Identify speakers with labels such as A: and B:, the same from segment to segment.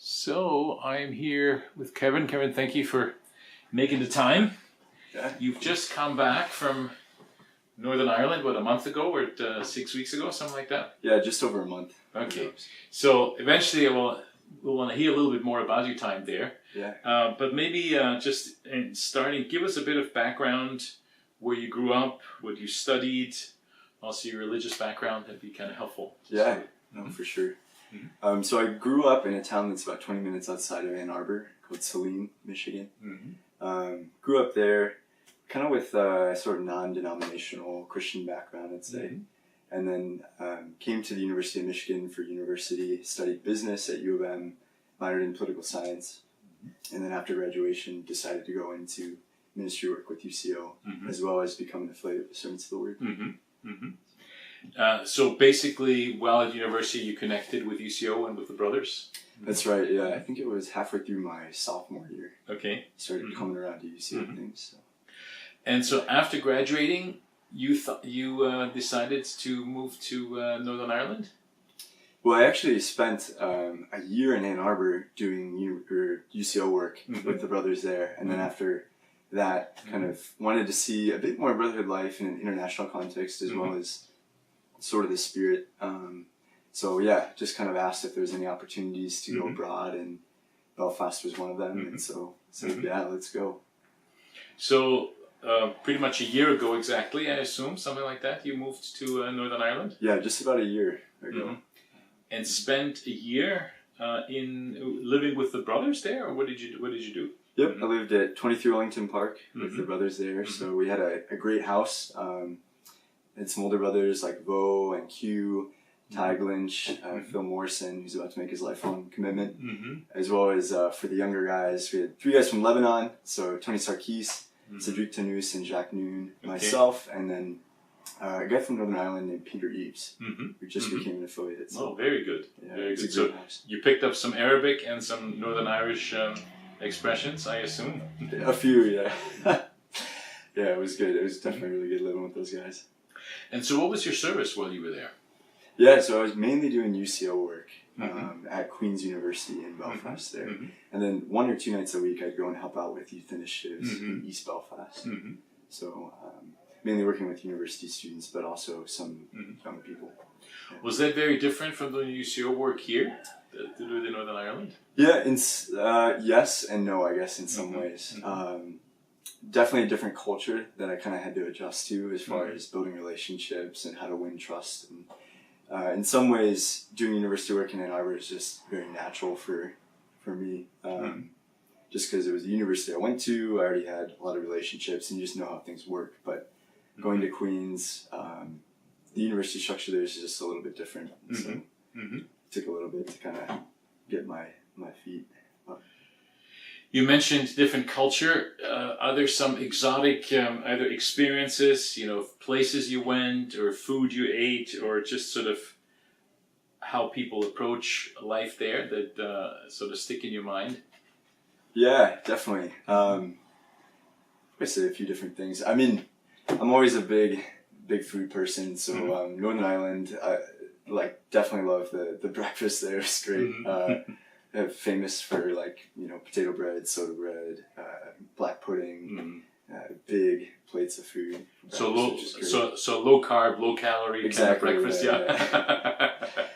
A: So I'm here with Kevin. Kevin, thank you for making the time.
B: Yeah.
A: You've just come back from Northern Ireland, what, a month ago or 6 weeks ago, something like that?
B: Yeah, just over a month.
A: Okay. So eventually we'll want to hear a little bit more about your time there.
B: Yeah.
A: But maybe just in starting, give us a bit of background, where you grew up, what you studied, also your religious background. That'd be kind of helpful.
B: Yeah, no, for sure.
A: Mm-hmm.
B: So I grew up in a town that's about 20 minutes outside of Ann Arbor called Saline, Michigan.
A: Mm-hmm.
B: Grew up there kind of with a sort of non-denominational Christian background, I'd say.
A: Mm-hmm.
B: And then came to the University of Michigan for university, studied business at U of M, minored in political science. Mm-hmm. And then after graduation, decided to go into ministry work with UCO,
A: mm-hmm.
B: as well as become an affiliate of the Servants of the Word.
A: Mm-hmm. Mm-hmm. So basically, while at university, you connected with UCO and with the brothers?
B: That's right, yeah. I think it was halfway through my sophomore year.
A: Okay.
B: Started
A: mm-hmm.
B: coming around to UCO
A: mm-hmm.
B: things. So.
A: And so after graduating, you decided to move to Northern Ireland?
B: Well, I actually spent a year in Ann Arbor doing UCO work
A: mm-hmm.
B: with the brothers there. And then after that, kind of wanted to see a bit more brotherhood life in an international context as well as sort of the spirit. So yeah, just kind of asked if there was any opportunities to go abroad, and Belfast was one of them. And so yeah, let's go.
A: So pretty much a year ago exactly, I assume, something like that, you moved to Northern Ireland?
B: Yeah, just about a year ago.
A: And spent a year in living with the brothers there, or what did you do?
B: Yep, I lived at 23 Wellington Park with the brothers there. So we had a great house. And some older brothers like Vo and Q, Ty Glinch, Phil Morrison, who's about to make his lifelong commitment, as well as for the younger guys, we had 3 guys from Lebanon, so Tony Sarkis, Cedric Tanous, and Jacques Noon, myself, and then a guy from Northern Ireland named Peter Eves, who just became an affiliate. So,
A: oh, very good.
B: Yeah,
A: very good.
B: So
A: you picked up some Arabic and some Northern Irish expressions, I assume?
B: A few, yeah. Yeah, it was good. It was definitely really good living with those guys.
A: And so what was your service while you were there?
B: Yeah, so I was mainly doing UCO work at Queen's University in Belfast there. And then 1 or 2 nights a week I'd go and help out with youth initiatives in East Belfast. So mainly working with university students, but also some young people. Yeah.
A: Was that very different from the UCO work here, to do in Northern Ireland?
B: Yeah, yes and no, I guess, in some ways. Definitely a different culture that I kind of had to adjust to as far as building relationships and how to win trust. And in some ways, doing university work in Ann Arbor is just very natural for me. Just because it was the university I went to, I already had a lot of relationships and you just know how things work. But going to Queen's, the university structure there is just a little bit different. So it took a little bit to kind of get my feet up.
A: You mentioned different culture. Are there some exotic either experiences, places you went or food you ate, or just sort of how people approach life there that sort of stick in your mind?
B: Yeah, definitely. I say a few different things. I mean, I'm always a big food person, so Northern Ireland, I definitely love the breakfast there. It's great. Famous for potato bread, soda bread, black pudding, big plates of food.
A: So low carb, low calorie kind of breakfast. Yeah.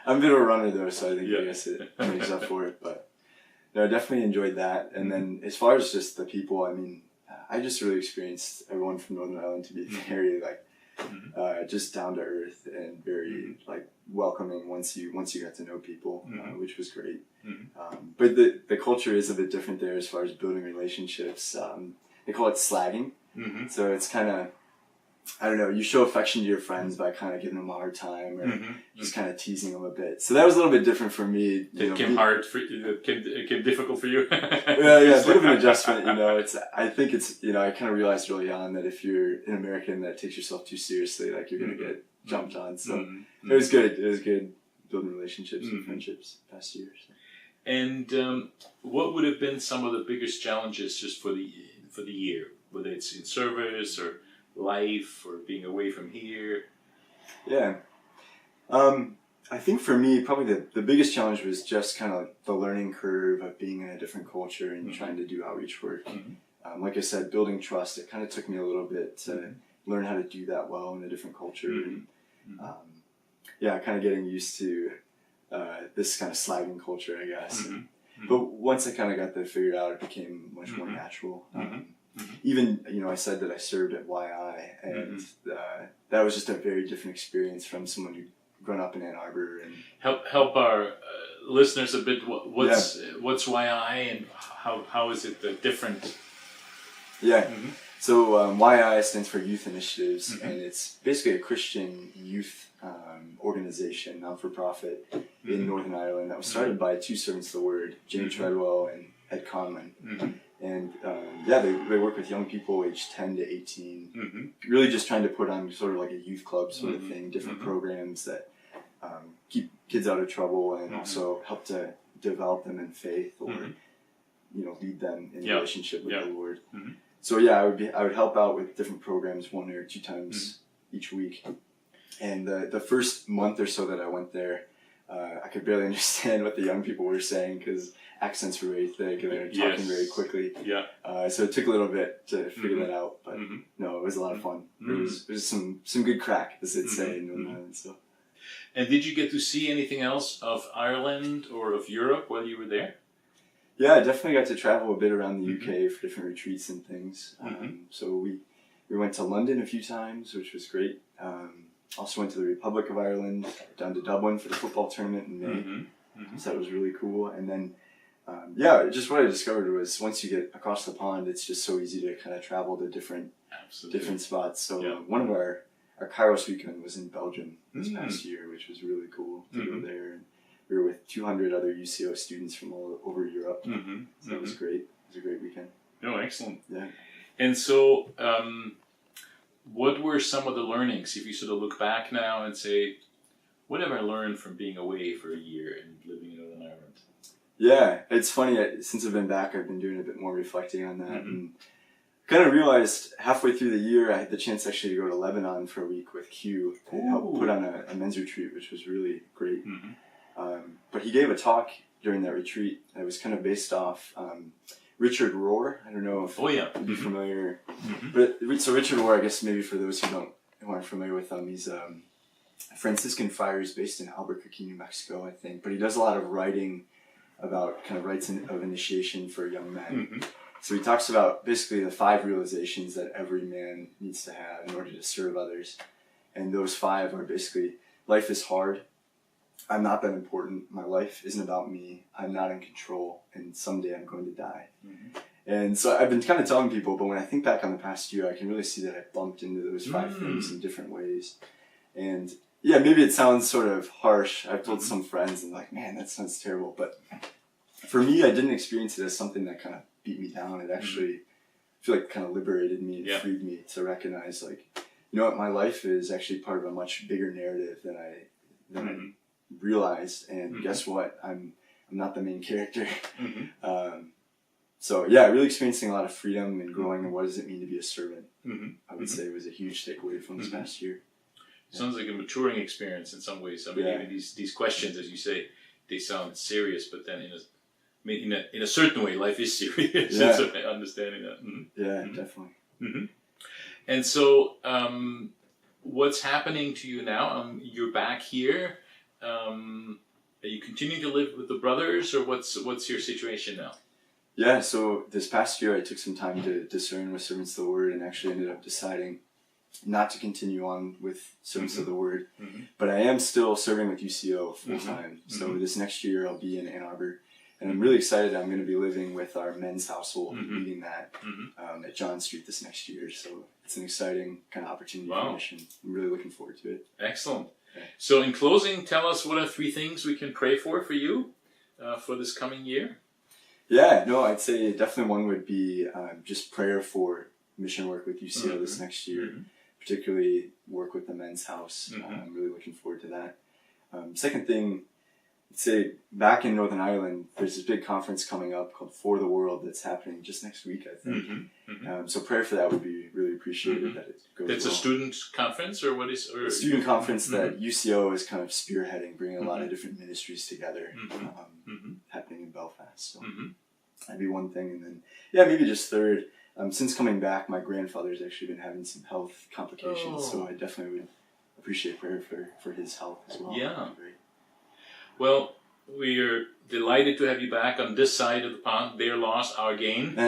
B: I'm a bit of a runner though, so I think I guess it makes up for it. But no, I definitely enjoyed that. And then as far as just the people, I mean, I just really experienced everyone from Northern Ireland to be very just down to earth and very welcoming once you got to know people, which was great. But the culture is a bit different there as far as building relationships. They call it slagging. So it's kind of, I don't know, you show affection to your friends by kind of giving them a hard time or just kind of teasing them a bit. So that was a little bit different for me.
A: It came difficult for you?
B: Yeah, a bit of an adjustment, I think it's, I kind of realized early on that if you're an American that takes yourself too seriously, you're going to get jumped on. So it was good. It was good building relationships and friendships past years.
A: And what would have been some of the biggest challenges just for the year, whether it's in service or life or being away from here?
B: Yeah. I think for me, probably the biggest challenge was just kind of like the learning curve of being in a different culture and trying to do outreach work. Like I said, building trust, it kind of took me a little bit to learn how to do that well in a different culture. And, kind of getting used to this kind of slagging culture, I guess. But once I kind of got that figured out, it became much more natural. Even, I said that I served at YI, and that was just a very different experience from someone who'd grown up in Ann Arbor. And
A: help our listeners a bit. What's YI, and how is it different?
B: Yeah. So YI stands for Youth Initiatives, and it's basically a Christian youth organization, not-for-profit, in Northern Ireland that was started by two servants of the Word, Jamie Treadwell and Ed Conlon. And they work with young people aged 10 to 18, really just trying to put on sort of like a youth club sort of thing, different programs that keep kids out of trouble and also help to develop them in faith or lead them in relationship with the Lord. So I would help out with different programs 1 or 2 times each week. And the first month or so that I went there, I could barely understand what the young people were saying because accents were very thick and they were talking very quickly. So it took a little bit to figure that out, but no, it was a lot of fun. There was some good crack, as they'd say in Northern Ireland. So.
A: And did you get to see anything else of Ireland or of Europe while you were there?
B: Yeah, I definitely got to travel a bit around the UK for different retreats and things. So we went to London a few times, which was great. Also went to the Republic of Ireland, down to Dublin for the football tournament in May. So that was really cool. And then, just what I discovered was once you get across the pond, it's just so easy to kind of travel to different spots. So one of our Kairos weekend was in Belgium this past year, which was really cool to go there. And we were with 200 other UCO students from all over Europe. So that was great. It was a great weekend.
A: Oh, excellent.
B: Yeah.
A: And so, what were some of the learnings, if you sort of look back now and say, what have I learned from being away for a year and living in Northern Ireland?
B: Yeah, it's funny. Since I've been back, I've been doing a bit more reflecting on that. And kind of realized halfway through the year, I had the chance actually to go to Lebanon for a week with Q and help put on a men's retreat, which was really great. But he gave a talk during that retreat that was kind of based off Richard Rohr. I don't know if you'd be familiar. But so Richard Rohr, I guess maybe for those who aren't familiar with him, he's a Franciscan friar who's based in Albuquerque, New Mexico, I think. But he does a lot of writing about kind of rites of initiation for young men. So he talks about basically the 5 realizations that every man needs to have in order to serve others. And those 5 are basically, life is hard. I'm not that important. My life isn't about me. I'm not in control. And someday I'm going to die. And so I've been kind of telling people, but when I think back on the past year, I can really see that I bumped into those 5 things in different ways. And maybe it sounds sort of harsh. I've told some friends and like, man, that sounds terrible. But for me, I didn't experience it as something that kind of beat me down. It actually, I feel like kind of liberated me and freed me to recognize like, you know what, my life is actually part of a much bigger narrative than I realized. And guess what? I'm not the main character. So really experiencing a lot of freedom and growing in what does it mean to be a servant. I would say was a huge takeaway from this past year.
A: Sounds like a maturing experience in some ways. I mean, even these questions, as you say, they sound serious, but then in a certain way, life is serious. So understanding that.
B: Definitely.
A: And so, what's happening to you now? You're back here. Are you continuing to live with the brothers, or what's your situation now?
B: Yeah, so this past year I took some time to discern with Servants of the Word and actually ended up deciding not to continue on with Servants of the Word. But I am still serving with UCO full-time. So this next year I'll be in Ann Arbor. And I'm really excited. I'm going to be living with our men's household, leading that at John Street this next year. So it's an exciting kind of opportunity for mission. I'm really looking forward to it.
A: Excellent. So in closing, tell us what are 3 things we can pray for you for this coming year?
B: I'd say definitely one would be just prayer for mission work with UCO this next year, particularly work with the men's house. I'm really looking forward to that. Second thing, I'd say back in Northern Ireland, there's this big conference coming up called For the World that's happening just next week, I think. So prayer for that would be really, appreciated that it goes
A: It's
B: well.
A: a student conference, or what is? Or
B: A student conference that UCO is kind of spearheading, bringing a lot of different ministries together, happening in Belfast. So that'd be one thing. And then, maybe just third, since coming back, my grandfather's actually been having some health complications, so I definitely would appreciate prayer for his health as well.
A: Yeah. Well, we are delighted to have you back on this side of the pond. Their loss, our gain.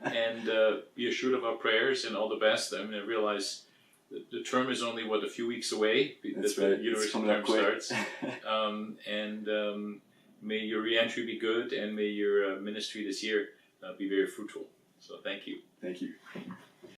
A: And be assured of our prayers and all the best. I mean, I realize the term is only, a few weeks away.
B: That's
A: right.
B: The
A: university term starts. May your re-entry be good, and may your ministry this year be very fruitful. So thank you.
B: Thank you.